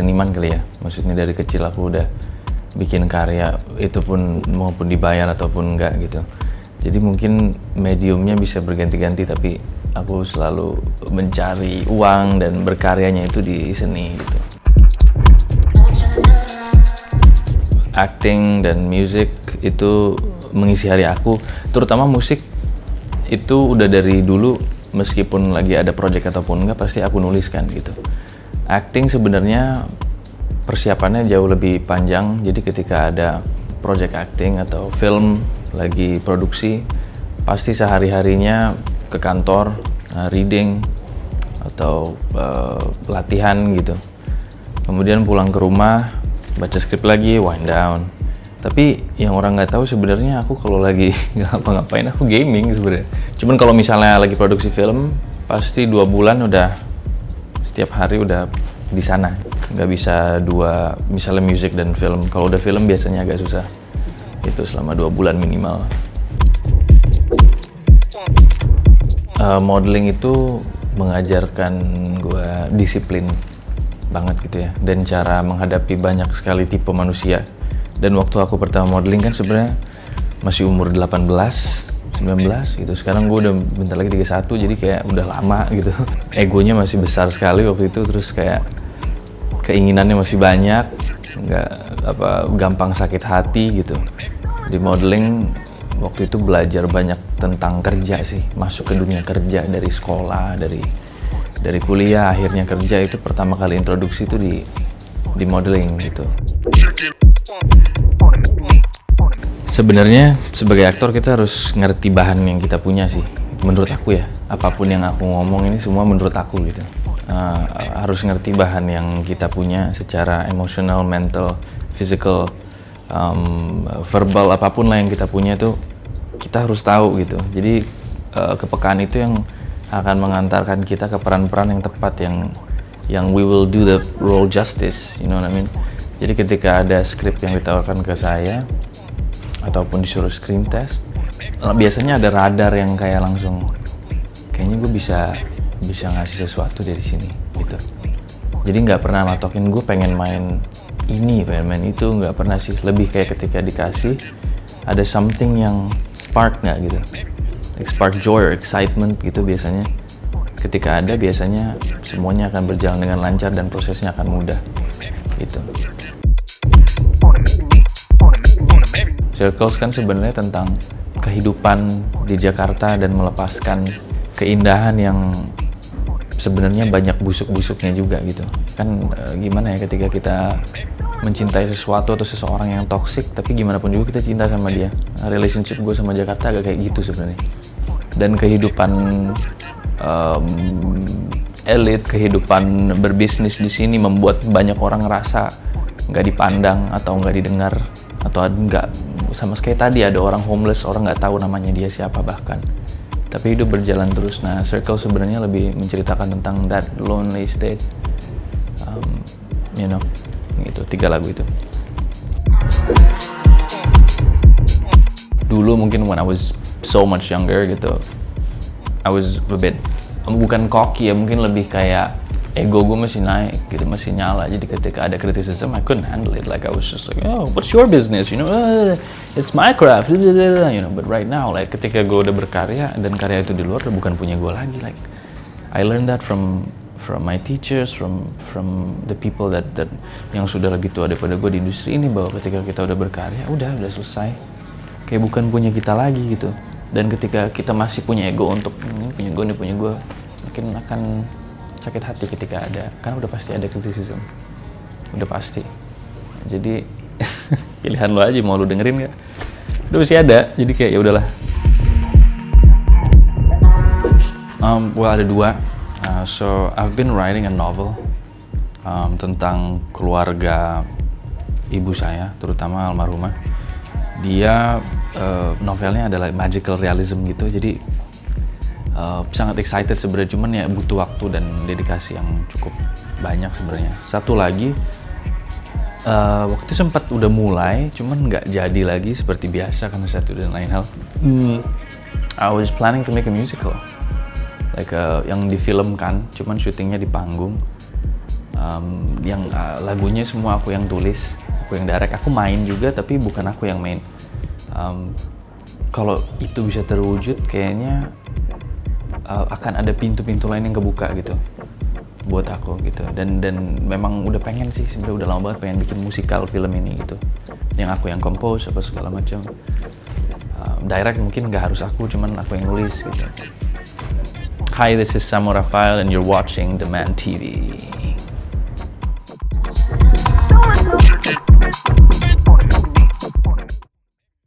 seniman kali ya. Maksudnya dari kecil aku udah bikin karya, itu pun maupun dibayar ataupun enggak gitu. Jadi mungkin mediumnya bisa berganti-ganti, tapi aku selalu mencari uang dan berkaryanya itu di seni gitu. Acting dan music itu mengisi hari aku, terutama musik itu udah dari dulu, meskipun lagi ada project ataupun enggak pasti aku nuliskan gitu. Acting sebenarnya persiapannya jauh lebih panjang, jadi ketika ada project acting atau film lagi produksi, pasti sehari-harinya ke kantor, reading atau latihan gitu. Kemudian pulang ke rumah, baca skrip lagi, wind down. Tapi yang orang nggak tahu sebenarnya aku kalau lagi nggak ngapa-ngapain aku gaming sebenarnya. Cuman kalau misalnya lagi produksi film, pasti 2 bulan udah setiap hari udah di sana. Nggak bisa dua, misalnya music dan film. Kalau udah film biasanya agak susah. Itu selama 2 bulan minimal. Modeling itu mengajarkan gue disiplin banget gitu ya, dan cara menghadapi banyak sekali tipe manusia. Dan waktu aku pertama modeling kan sebenarnya masih umur 18, 19 gitu. Sekarang gue udah bentar lagi 31, jadi kayak udah lama gitu. Egonya masih besar sekali waktu itu, terus kayak keinginannya masih banyak, nggak gampang sakit hati gitu. Di modeling waktu itu belajar banyak tentang kerja sih, masuk ke dunia kerja dari sekolah, dari kuliah akhirnya kerja. Itu pertama kali introduksi itu di modeling gitu. Sebenarnya sebagai aktor kita harus ngerti bahan yang kita punya sih, menurut aku ya. Apapun yang aku ngomong ini semua menurut aku gitu. Harus ngerti bahan yang kita punya secara emosional, mental, physical, verbal, apapun lah yang kita punya itu kita harus tahu gitu. Jadi kepekaan itu yang akan mengantarkan kita ke peran-peran yang tepat, yang we will do the role justice, you know what I mean. Jadi ketika ada skrip yang ditawarkan ke saya ataupun disuruh screen test, biasanya ada radar yang kayak langsung kayaknya gue bisa ngasih sesuatu dari sini gitu. Jadi nggak pernah matokin gue pengen main ini, pengen main itu, nggak pernah sih. Lebih kayak ketika dikasih ada something yang spark nggak gitu, like spark joy or excitement gitu. Biasanya ketika ada, biasanya semuanya akan berjalan dengan lancar dan prosesnya akan mudah gitu. Circles kan sebenarnya tentang kehidupan di Jakarta dan melepaskan keindahan yang sebenarnya banyak busuk-busuknya juga gitu. Kan gimana ya ketika kita mencintai sesuatu atau seseorang yang toksik, tapi gimana pun juga kita cinta sama dia. Relationship gue sama Jakarta agak kayak gitu sebenarnya. Dan kehidupan elit, kehidupan berbisnis di sini membuat banyak orang ngerasa nggak dipandang atau nggak didengar, atau nggak, sama sekali tadi ada orang homeless, orang nggak tahu namanya dia siapa bahkan, tapi hidup berjalan terus. Nah, Circle sebenarnya lebih menceritakan tentang that lonely state, you know, gitu. 3 lagu itu. Dulu mungkin when I was so much younger gitu, I was a bit, bukan cocky ya, mungkin lebih kayak ego gue masih naik gitu, masih nyala. Jadi ketika ada criticism, I couldn't handle it. Like I was just like, oh, what's your business? You know, it's my craft. You know, but right now, like ketika gue udah berkarya dan karya itu di luar, udah bukan punya gue lagi. Like I learned that from my teachers, from the people that yang sudah lebih tua daripada gue di industri ini, bahwa ketika kita udah berkarya, udah selesai. Kayak bukan punya kita lagi gitu. Dan ketika kita masih punya ego untuk ini punya gue, mungkin akan sakit hati ketika ada, karena udah pasti ada criticism, udah pasti. Jadi pilihan lo aja mau lo dengerin nggak, udah pasti ada. Jadi kayak ya udahlah. Well, ada 2. So I've been writing a novel tentang keluarga ibu saya, terutama almarhumah. Dia novelnya adalah magical realism gitu. Jadi sangat excited sebenarnya, cuman ya butuh waktu dan dedikasi yang cukup banyak sebenarnya. Satu lagi, waktu itu sempat udah mulai, cuman nggak jadi lagi seperti biasa karena satu dan lain hal. I was planning to make a musical, like yang difilmkan, cuman syutingnya di panggung. yang lagunya semua aku yang tulis, aku yang direct, aku main juga tapi bukan aku yang main. Kalau itu bisa terwujud, kayaknya akan ada pintu-pintu lain yang kebuka gitu buat aku gitu. Dan memang udah pengen sih, sebenarnya udah lama banget pengen bikin musikal film ini gitu, yang aku yang compose apa segala macam. Direct mungkin nggak harus aku, cuman aku yang nulis gitu. Hi, this is Samo Rafael and you're watching The Man TV.